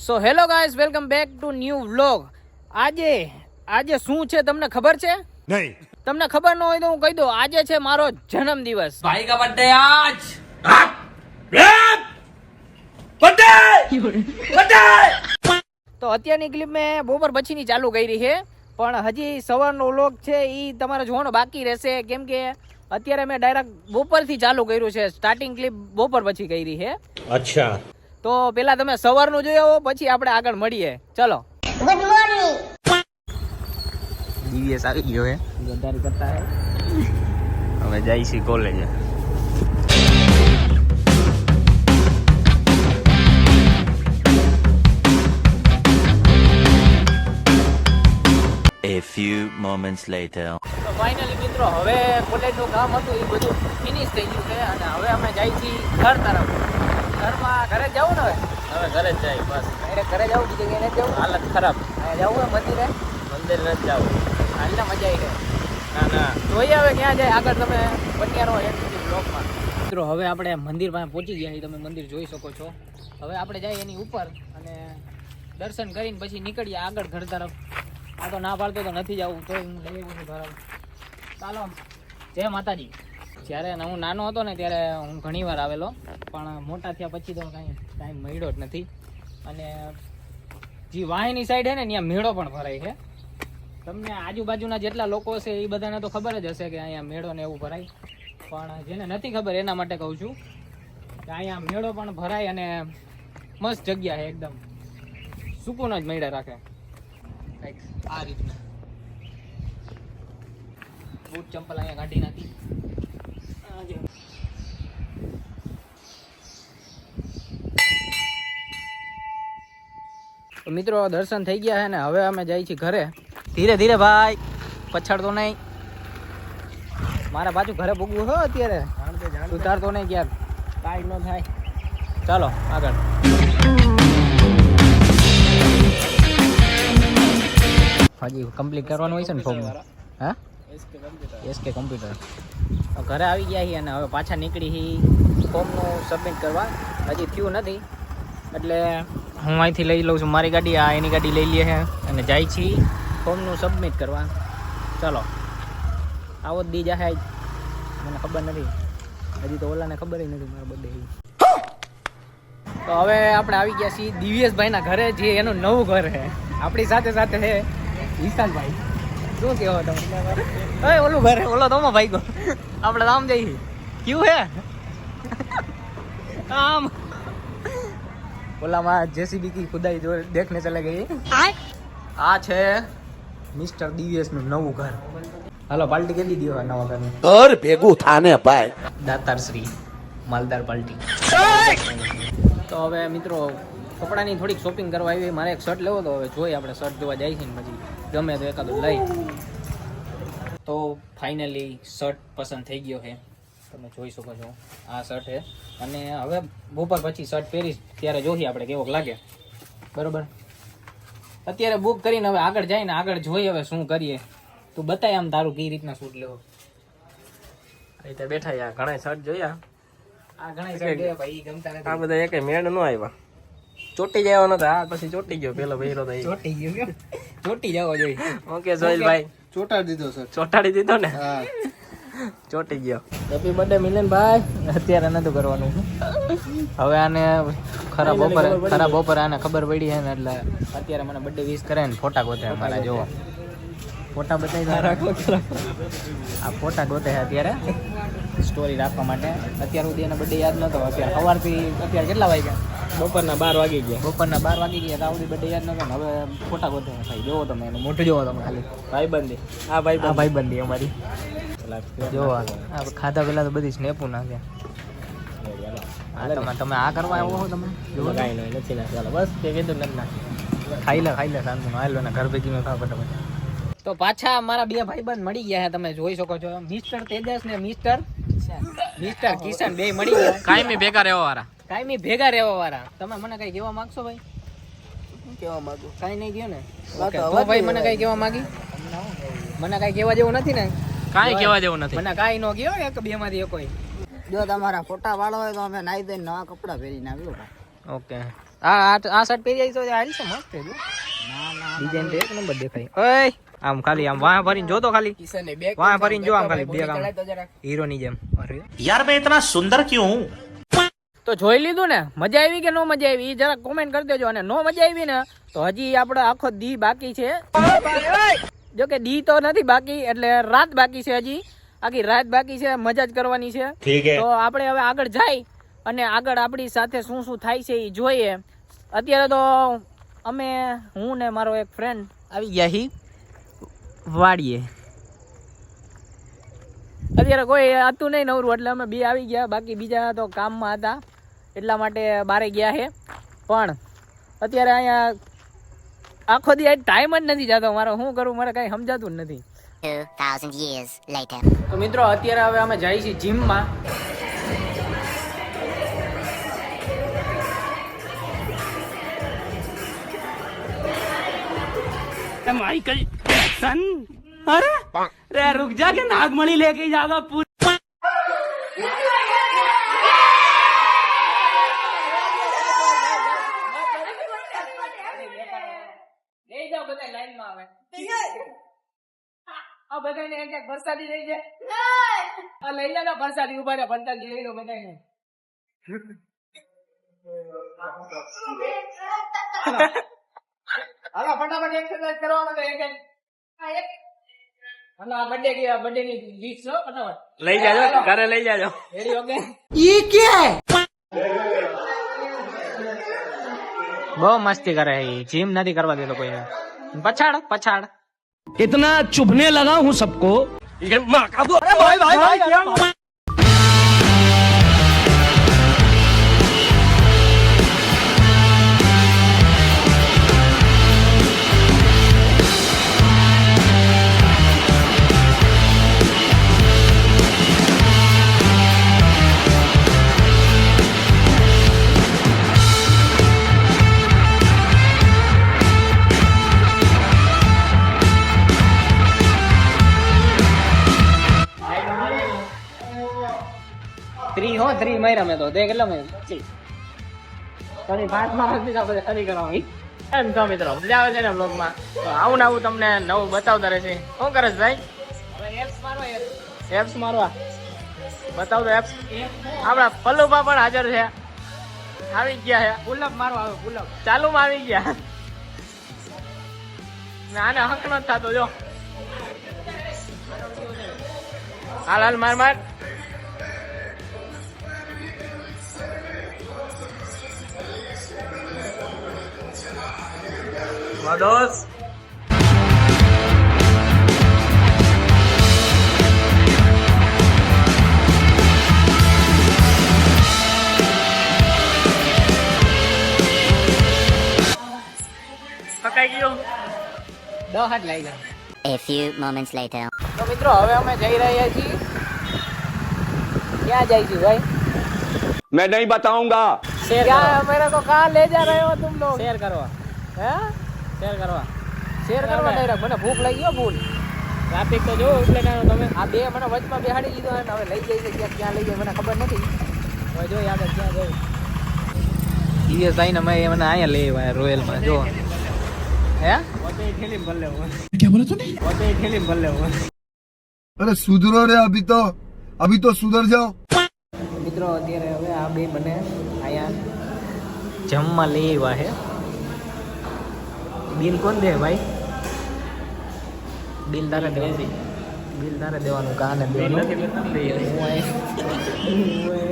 So hello guys, welcome back to new vlog. આજે શું છે તમને ખબર છે? નહીં. તમને ખબર ન હોય તો હું કહી દઉં, આજે છે મારો જન્મદિવસ. भाई का बर्थडे आज તો અત્યારની ક્લિપ મેં બપોર પછીની ચાલુ કરી છે, પણ હજી સવારનો વ્લોગ છે એ તમારે જોવાનો બાકી રહેશે, કેમ કે અત્યારે મેં ડાયરેક્ટ બપોરથી ચાલુ કર્યું છે. સ્ટાર્ટિંગ ક્લિપ બપોર પછી કરી છે. અચ્છા. તો પેલા તમે સવારનું જોઈ આવો, પછી આપણે આગળ મળીએ. ચલો. Good morning. દિવ્યેશ આવી ગયો હે, ગદ્દારી કરતા હે. હવે જાય છે college. A few moments later. તો ફાઇનલી મિત્રો, હવે કોલેજનું કામ હતું એ બધું ફિનિશ થઈ ગયું છે, અને હવે અમે જાય છીએ ઘર તરફ. ઘરે જવું ને હવે ઘરે જ જાય. બસ ડાયરેક્ટ ઘરે જવું, બીજે ક્યાંય નથી જવું. હાલત ખરાબ. જવું હોય મંદિર નથી જવું. હાલના મજા આવી જાય. ના જોઈએ હવે ક્યાં જાય આગળ. તમે બન્યા રહો એમ સુધી બ્લોગમાં. મિત્રો હવે આપણે મંદિર પાસે પહોંચી ગયા છીએ, તમે મંદિર જોઈ શકો છો. હવે આપણે જઈએ એની ઉપર અને દર્શન કરીને પછી નીકળીએ આગળ ઘર તરફ. આ તો ના પાડતો તો નથી જવું, તો હું લઈ આવું છું ઘર. ચાલો, જય માતાજી. જ્યારે હું નાનો હતો ને ત્યારે હું ઘણી વાર આવેલો, પણ મોટા થયા પછી તો કાંઈ ટાઈમ મળ્યો જ નથી. અને જે વાહીની સાઈડ છે ને ત્યાં મેળો પણ ભરાય છે. તમને આજુબાજુના જેટલા લોકો છે એ બધાને તો ખબર જ હશે કે અહીંયા મેળો ને એવું ભરાય, પણ જેને નથી ખબર એના માટે કહું છું કે અહીંયા મેળો પણ ભરાય અને મસ્ત જગ્યા છે, એકદમ સુકૂન જ મળ્યા રાખે. કંઈક આ રીતના બૂટ ચંપલ અહીંયા કાઢી નાખી. મિત્રો દર્શન થઈ ગયા છે ને હવે અમે જઈએ છીએ ઘરે. ધીરે ધીરે ભાઈ, પછાડતો નહીં. મારા પાછું ઘરે ભોગવું હો અત્યારે, ઉતારતો નહીં ક્યાર, કાંઈ ન થાય. ચાલો આગળ. હજી કમ્પ્લીટ કરવાનું હોય છે ને ફોર્મ. હા, એસકે કમ્પ્યુટર. ઘરે આવી ગયા છીએ અને હવે પાછા નીકળી છીએ ફોર્મનું સબમિટ કરવા. હજી થયું નથી એટલે હું અહીંથી લઈ લઉં છું મારી ગાડી, આ એની ગાડી લઈ લઈએ છે અને જાય છીએ ફોર્મનું સબમિટ કરવા. ચાલો, આવો જ દી જાય, મને ખબર નથી હજી તો, ઓલાને ખબર નથી મારો બર્થડે. તો હવે આપણે આવી ગયા છીએ દિવ્યેશભાઈના ઘરે, જે એનું નવું ઘર છે. આપણી સાથે સાથે છે વિશાલભાઈ. શું કહેવો તમે? ઓલું ઘર ઓલો તો ભાઈ ગો, આપણે આમ જઈએ. ક્યું હે આમ ઓલામાં જેસીબી કી ખુદાઈ જો દેખને ચલે ગઈ. આ છે મિસ્ટર દિવ્યેશનું નવું ઘર. હાલો પાર્ટી કરી દીધી નવા ઘરની. ઘર ભેગું થાને ભાઈ. દાતાર શ્રી માલદાર પાર્ટી. તો હવે મિત્રો કપડાની થોડીક શોપિંગ કરવા આવી. મારે એક શર્ટ લેવો તો હવે જોઈએ આપણે શર્ટ જોવા જાય છે ને પછી ગમે તો એકાદું લઈ. તો ફાઇનલી શર્ટ પસંદ થઈ ગયો છે, તમે જોઈ શકો છો. આ શર્ટ છે અને હવે બપોર પછી શર્ટ પહેરીશ ત્યારે જોઈએ આપણે કેવોક લાગે. બરોબર, અત્યારે બુક કરીને હવે આગળ જાય ને આગળ જોઈએ હવે શું કરીએ. તું બતાય આમ તારું કઈ રીતના શૂટ લેવો. અહીં બેઠા યાર, ઘણા શર્ટ જોયા. આ ઘણા શર્ટ ગયા ભાઈ, ગમતા નથી. આ બધા એક મેળ નો આવ્યા. ચોટી જવાનો નતો, આ પછી ચોટી ગયો. પેલો પહેરો તો ચોટી ગયો કે ચોટી જવો જોઈએ. ઓકે સોહિલભાઈ, ચોટાડી દીધો સર. ચોટાડી દીધો ને. હા, ચોટી ગયો. હેપી બર્થડે મિલનભાઈ. અત્યારે નતું કરવાનું, હવે આને ખરાબ બપોરે આને ખબર પડી છે ને એટલે અત્યારે મને બર્થડે વિશ કરે ને ફોટા ગોતે. અમારા જોવો ફોટા બતાવી આ ફોટા ગોતે છે અત્યારે સ્ટોરી રાખવા માટે. અત્યાર સુધી એને બર્થડે યાદ નતો. અત્યારે સવારથી અત્યારે કેટલા વાગ્યા? બપોરના 12 વાગી ગયા. બપોરના 12 વાગી ગયા. ત્યાં સુધી બર્થડે યાદ નતો ને હવે ફોટા ગોતે ભાઈ. જોવો તમે એનું મોઢું જોવો તમે ખાલી. ભાઈબંધી, આ આ ભાઈબંધી ભાઈબંધી અમારી. જોવો આ ખાધા પેલા તો બધી સ્નેપો નાખ્યા. તમે આ કરવા આવો છો તમે? કાંઈ નહીં, નથી ના. ચાલો બસ તે કીધું નથી ના. ખાઈ લે શાંતિનું. હાલો ને ઘર ભેગી મેં ખાવા ફટાફટ. તો પાછા મારા બે ભાઈબંધ મળી ગયા છે, તમે જોઈ શકો છો. મિસ્ટર તેજસ ને મિસ્ટર કિશન બે મળી ગયા. કાયમી ભેગા રહેવા વાળા. કાયમી ભેગા રહેવા વાળા. તમે મને કઈ કહેવા માંગશો ભાઈ? કેવા માંગુ? કઈ નહીં કહ્યો ને? તો ભાઈ મને કઈ કહેવા માંગી? મને કઈ કહેવા જેવું નથી ને? કાંઈ કહેવા જેવું નથી. મને કાંઈ ન કહ્યો એક બે માંથી કોઈ. જો તમારા ફોટા વાળો હોય તો અમે નાઈ ધોઈને નવા કપડા પહેરીને આવ્યો. ઓકે, આ શર્ટ પહેરી આવી તો હાલ છે મસ્ત છે ડિઝાઇન તો એક નંબર દેખાય ઓય આમ ખાલી આમ વાહ ફરીને જો તો ખાલી કિશને બે વાહ ફરીને જો આમ ખાલી બે આમ હીરો ની જેમ અરે यार मैं इतना सुंदर क्यों हूँ તો જોઈ લીધું ને, મજા આવી કે નો મજા આવી એ જરા કોમેન્ટ કરી દેજો. અને નો મજા આવી ને તો હજી આપણો આખો દી બાકી છે. જો કે દી તો નથી બાકી, એટલે રાત બાકી છે, હજી આખી રાત બાકી છે. મજા જ કરવાની છે. તો આપણે હવે આગળ જાય અને આગળ આપણી સાથે શું શું થાય છે એ જોઈએ. અત્યારે તો અમે હું ને મારો એક ફ્રેન્ડ આવી ગયા હી વાડીએ. અત્યારે કોઈ હતું નહીં નવરું, એટલે અમે બે આવી ગયા. બાકી બીજા તો કામમાં હતા, એટલા માટે બારે ગયા છે. પણ અત્યારે અહીંયા આખો દી ટાઈમ જ નથી જતો મારો. શું કરું, મારે કઈ સમજાતું જ નથી. 2000 years later. તો મિત્રો અત્યારે હવે અમે જઈએ છીએ જીમમાં. माइकल जैक्सन अरे रे रुक जा के नागमणि लेके जाएगा पूरी લઈ જાઓ બધા લાઈનમાં આવે. આ બધાને એક એક વરસાદી લઈ જાય. આ લઈ જાઓ વરસાદી ઉભા રહે ભણતા લઈ લો બધાને. હાલો ફટાફટ એક્સરસાઇઝ કરવા માટે એક એક. હાલો આ બર્થડે કે બર્થડે ની લિસ્ટ છો ફટાફટ લઈ જાજો ઘરે લઈ જાજો. Ready okay. બહુ મસ્તી કરે છે, જીમ નથી કરવા દેતો કોઈને. પછાડ પછાડ इतना चुभने लगा हूँ सबको ત્રી માર્યા મેં તો તે કેટલા માર્યા તરી 5 માર્ક દીધા પછી ખરી કરવાની. એમ તો મિત્રો મજા આવે છે ને બ્લોગમાં. તો આવું ને આવું તમને નવું બતાવતા રહેશે. શું કરે છે ભાઈ? એપ્સ મારવા બતાવતો. એપ્સ આપણા પલ્લુભા પણ હાજર છે, આવી ગયા છે. પુલઅપ મારવા આવે, પુલઅપ ચાલુમાં આવી ગયા. આને હક ન થતો જો. હાલ હાલ માર માર. દોસ્ત પકાઈ ગયો. 10 હાથ લઈ ગયા. A few moments later. તો મિત્રો હવે અમે જઈ રહ્યા છીએ. ક્યાં જાય છે ભાઈ? मैं नहीं बताऊंगा क्या मेरे को कहाँ ले जा रहे हो तुम लोग? शेर करवा. હે શેર કરવા ડાયરેક્ટ. મને ભૂખ લાગી ગયો ફૂલ. ટ્રાફિક તો જો એટલે કાંઈ તમે આ બે મને વચમાં બેહાડી દીધો અને હવે લઈ જાય છે ક્યાં લઈ જાય મને ખબર નથી. હવે જો આગળ ક્યાં જવું. દિવસ આવીને મેં મને અહીંયા લઈ આવ્યા રોયલમાં જો. હે પોતે ઠેલી ભર લેવો. क्या बोला तूने? પોતે ઠેલી ભર લેવો. अरे सुधरो रे अभी तो सुधर जाओ. મિત્રો અત્યારે હવે આ બે મને અહીંયા જમવા લઈ આવ્યા છે. બિલ કોણ દે ભાઈ? બિલ તારે દેવાનું. બિલ તારે દેવાનું કાને દેવાનું. હું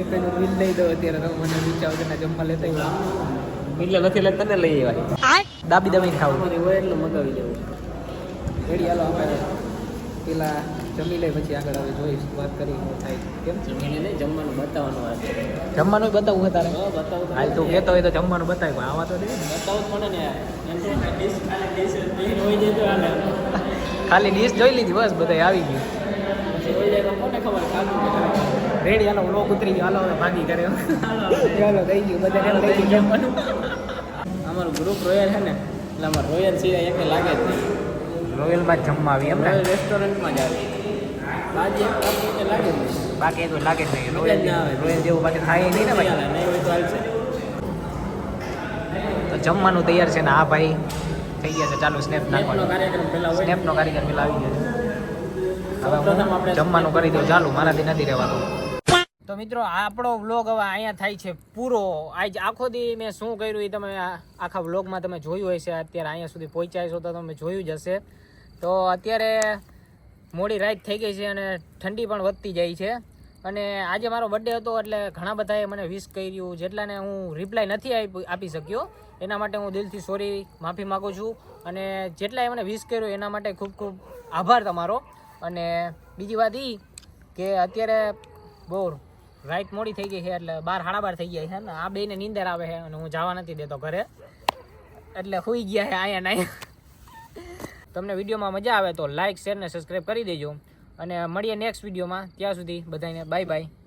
એક જ બિલ લઈ દઉં અત્યારે. તો મને વિચાર છે ને જમવા લેતા આવ્યા. બિલ નથી લેતા તને લઈ આવ્યા. દાબી દાબી ખાવું હોય એટલું મગાવી દેવું. રેડી હાલો આપણે પેલા જમી લે પછી આગળ હવે જોઈશ વાત કરી શું થાય. કેમ જમીને નહીં જમવાનું બતાવવાનું વાત. જમવાનું બતાવવું હોય તારે? હાલ તું કહેતો હોય તો જમવાનું બતાવ. આવા તો દે બતાવવું પડે ને. ખાલી ડીશ જોઈ લીધી બસ બધા આવી ગયું. રેડી હાલો લોક ઉતરી ગયો. હાલો ભાગી કરે. ચાલો થઈ ગયું બધા લઈ ગયું જમવાનું. અમારું ગ્રુપ રોયલ છે ને એટલે અમારે રોયલ સિવાય એક લાગે જ નહીં. રોયલમાં જમવા આવી એમ ને? રેસ્ટોરન્ટમાં જ આવી. બાકી લાગે જ નહીં. બાકી તો લાગે જ નહીં. રોયલ જેવું બાકી થાય નહીં ને ભાઈ. નહીં હોય તો હાલશે. જમવાનું તૈયાર છે ને આ ભાઈ થઈ ગયા છે ચાલુ સ્નેપ નાખવાનો સ્નેપનો કાર્યક્રમ પેલા આવી ગયો છે હવે હું જમવાનું કરી દઉં ચાલુ મારાથી નથી રહેવાનું તો મિત્રો આપણો વ્લોગ હવે અહીંયા થાય છે પૂરો આજ આખો દી મેં શું કર્યું એ તમે આખા વ્લોગમાં તમે જોયું હશે અત્યારે અહીંયા સુધી પહોંચ્યા છો તો તમે જોયું જ હશે તો અત્યારે મોડી રાત થઈ ગઈ છે અને ઠંડી પણ વધતી જાય છે અને આજે મારો બર્થડે હતો એટલે ઘણા બધાએ મને વિશ કર્યું જેટલાને હું રિપ્લાય નથી આપી શક્યો એના માટે હું દિલથી સોરી માફી માગું છું અને જેટલાએ મને વિશ કર્યું એના માટે ખૂબ ખૂબ આભાર તમારો અને બીજી વાત એ કે અત્યારે બહુ રાઈટ મોડી થઈ ગઈ છે એટલે 12:30 થઈ ગયા છે ને આ બેને નીંદર આવે છે અને હું જવા નથી દેતો ઘરે એટલે સુઈ ગયા છે અહીંયા ને અહીંયા તમને વિડીયોમાં મજા આવે તો લાઇક શેર ને સબસ્ક્રાઈબ કરી દેજો અને મળીએ નેક્સ્ટ વિડીયોમાં ત્યાં સુધી બધાને બાય બાય